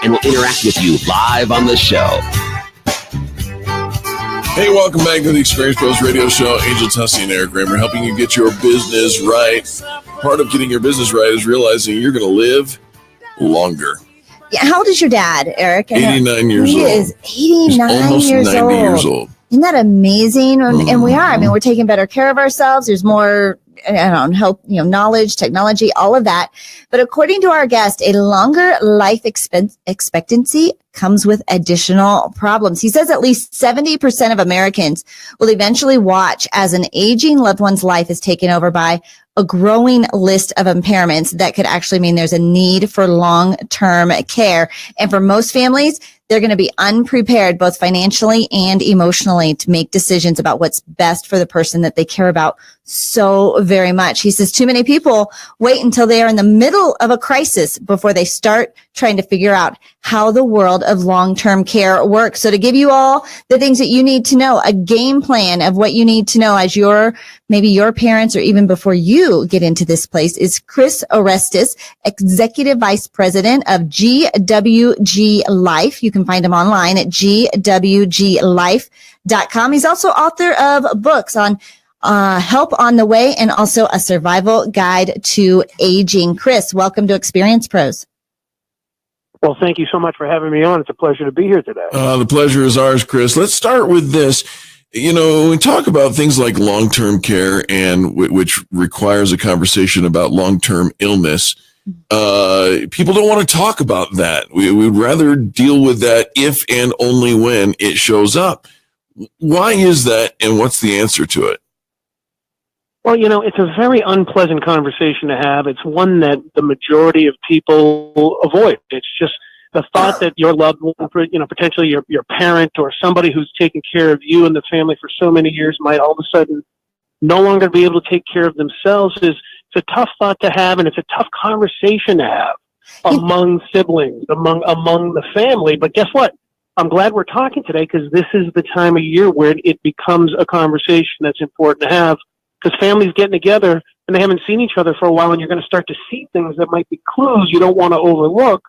and will interact with you live on the show. Hey, welcome back to the Experience Pros Radio Show. Angel Tussey and Eric Kramer helping you get your business right. Part of getting your business right is realizing you're going to live longer. Yeah, how old is your dad, Eric? 89 years old. He is 89 almost years 90 old. years old. Isn't that amazing? And we are. I mean, we're taking better care of ourselves. There's more, help, knowledge, technology, all of that. But according to our guest, a longer life expectancy comes with additional problems. He says at least 70% of Americans will eventually watch as an aging loved one's life is taken over by a growing list of impairments that could actually mean there's a need for long-term care. And for most families, they're going to be unprepared both financially and emotionally to make decisions about what's best for the person that they care about so very much. He says too many people wait until they are in the middle of a crisis before they start trying to figure out how the world of long-term care works. So to give you all the things that you need to know, a game plan of what you need to know as maybe your parents or even before you get into this place is Chris Erastus, Executive Vice President of GWG Life. You can find him online at gwglife.com. He's also author of books on Help on the Way and also a survival guide to aging. Chris, welcome to Experience Pros. Well, thank you so much for having me on. It's a pleasure to be here today. The pleasure is ours, Chris. Let's start with this. When we talk about things like long-term care and which requires a conversation about long-term illness, people don't want to talk about that. We would rather deal with that if and only when it shows up. Why is that, and what's the answer to it? Well, it's a very unpleasant conversation to have. It's one that the majority of people avoid. It's just the thought that your loved one, potentially your parent or somebody who's taken care of you and the family for so many years might all of a sudden no longer be able to take care of themselves it's a tough thought to have, and it's a tough conversation to have among siblings, among the family. But guess what? I'm glad we're talking today because this is the time of year where it becomes a conversation that's important to have. Because families getting together and they haven't seen each other for a while, and you're going to start to see things that might be clues you don't want to overlook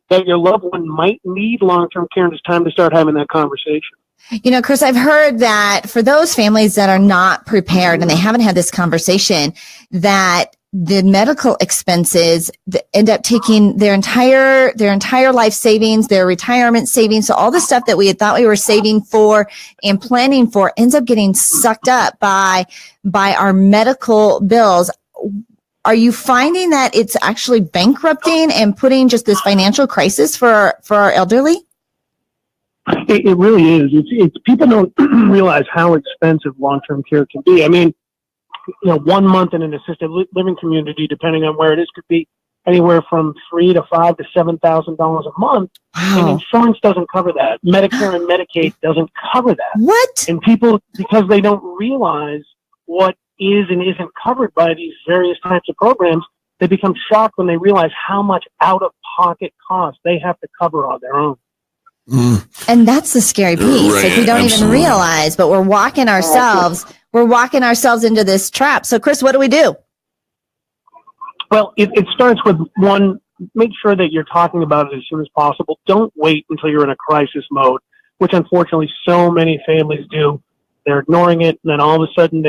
that your loved one might need long-term care, and it's time to start having that conversation. Chris, I've heard that for those families that are not prepared and they haven't had this conversation, that the medical expenses end up taking their entire life savings, their retirement savings. So all the stuff that we had thought we were saving for and planning for ends up getting sucked up by our medical bills. Are you finding that it's actually bankrupting and putting just this financial crisis for our elderly? It really is. It's people don't realize how expensive long-term care can be. I mean, 1 month in an assisted living community, depending on where it is, could be anywhere from $3,000 to $5,000 to $7,000 a month. Wow. And insurance doesn't cover that. Medicare and Medicaid doesn't cover that. What? And people, because they don't realize what is and isn't covered by these various types of programs, they become shocked when they realize how much out-of-pocket costs they have to cover on their own. And that's the scary piece. Right, like we don't absolutely. even realize, but we're walking ourselves into this trap. So Chris, what do we do? Well, it starts with one, make sure that you're talking about it as soon as possible. Don't wait until you're in a crisis mode, which unfortunately so many families do. They're ignoring it, and then all of a sudden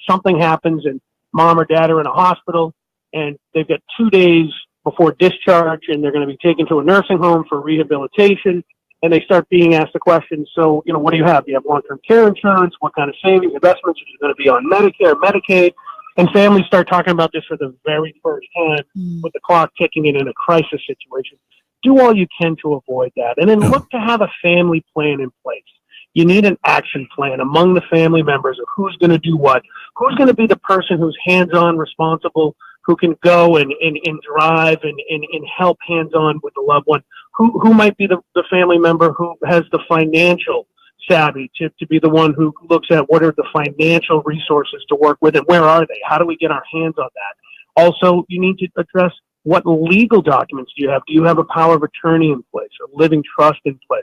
something happens and mom or dad are in a hospital and they've got 2 days before discharge and they're going to be taken to a nursing home for rehabilitation. And they start being asked the question, so, what do you have? Do you have long-term care insurance? What kind of savings, investments? Are you going to be on Medicare, Medicaid? And families start talking about this for the very first time with the clock ticking in a crisis situation. Do all you can to avoid that. And then look to have a family plan in place. You need an action plan among the family members of who's going to do what. Who's going to be the person who's hands-on responsible, who can go and drive and help hands-on with the loved one. Who might be the family member who has the financial savvy to be the one who looks at what are the financial resources to work with and where are they? How do we get our hands on that? Also, you need to address what legal documents do you have? Do you have a power of attorney in place or living trust in place?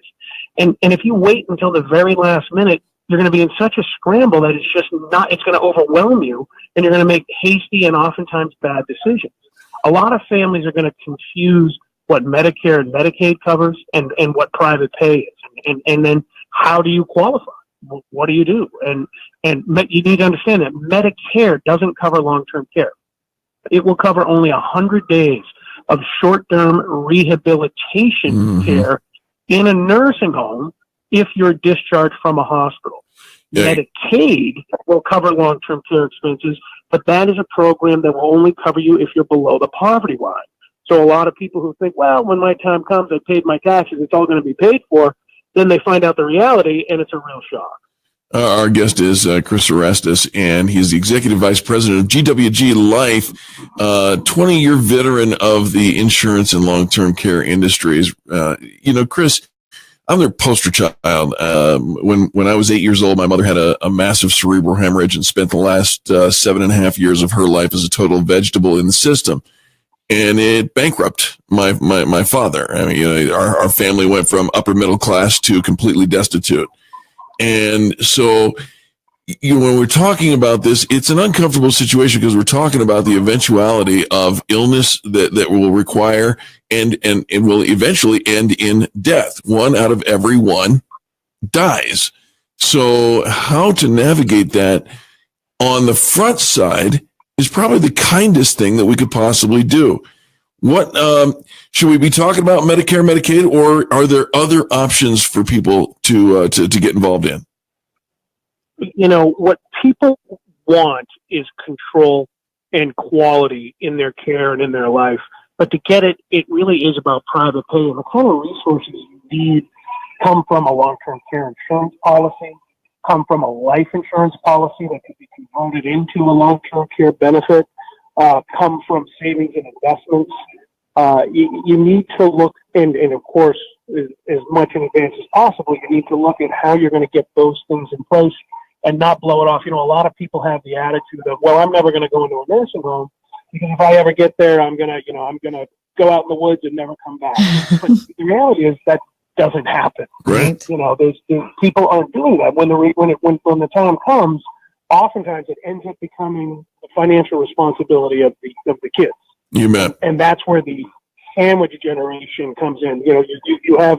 And if you wait until the very last minute, you're going to be in such a scramble that it's going to overwhelm you and you're going to make hasty and oftentimes bad decisions. A lot of families are going to confuse what Medicare and Medicaid covers and what private pay is. And then how do you qualify? What do you do? And you need to understand that Medicare doesn't cover long-term care. It will cover only 100 days of short-term rehabilitation care in a nursing home if you're discharged from a hospital. Yeah. Medicaid will cover long-term care expenses, but that is a program that will only cover you if you're below the poverty line. So a lot of people who think, well, when my time comes, I paid my taxes, it's all going to be paid for, then they find out the reality, and it's a real shock. Our guest is Chris Erastus, and he's the Executive Vice President of GWG Life, 20-year veteran of the insurance and long-term care industries. Chris, I'm their poster child. When I was 8 years old, my mother had a massive cerebral hemorrhage and spent the last 7.5 years of her life as a total vegetable in the system. And it bankrupted my father. I mean, our family went from upper middle class to completely destitute. And so, when we're talking about this, it's an uncomfortable situation because we're talking about the eventuality of illness that will require and will eventually end in death. 1 out of every 1 dies. So how to navigate that on the front side is probably the kindest thing that we could possibly do. What should we be talking about? Medicare, Medicaid, or are there other options for people to get involved in? What people want is control and quality in their care and in their life. But to get it, it really is about private pay. And the kind of resources you need come from a long-term care insurance policy, come from a life insurance policy that could be converted into a long-term care benefit, come from savings and investments. You need to look, and of course, as much in advance as possible, you need to look at how you're going to get those things in place and not blow it off. A lot of people have the attitude of, well, I'm never going to go into a nursing home because if I ever get there, I'm going to go out in the woods and never come back. But the reality is that doesn't happen. Right. There's people aren't doing that. When the time comes, oftentimes it ends up becoming the financial responsibility of the kids. You bet. And that's where the sandwich generation comes in. You have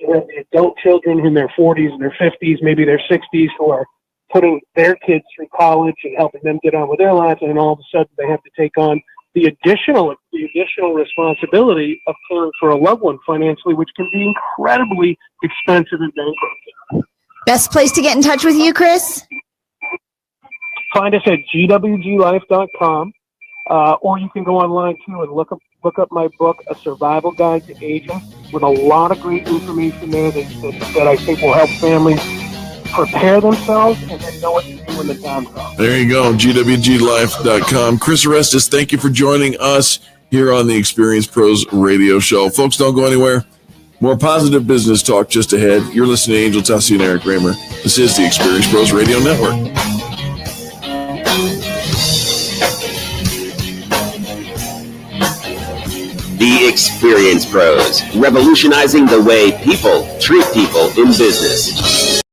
the adult children in their 40s and their 50s, maybe their 60s, who are putting their kids through college and helping them get on with their lives, and all of a sudden they have to take on the additional responsibility of caring for a loved one financially, which can be incredibly expensive and dangerous. Best place to get in touch with you, Chris? Find us at gwglife.com, or you can go online too and look up my book, A Survival Guide to Aging, with a lot of great information there that I think will help families prepare themselves and then know what to do when the time comes. There you go, gwglife.com. Chris Erastus, thank you for joining us here on the Experience Pros Radio Show. Folks, don't go anywhere. More positive business talk just ahead. You're listening to Angel Tassi and Eric Kramer. This is the Experience Pros Radio Network. The Experience Pros, revolutionizing the way people treat people in business.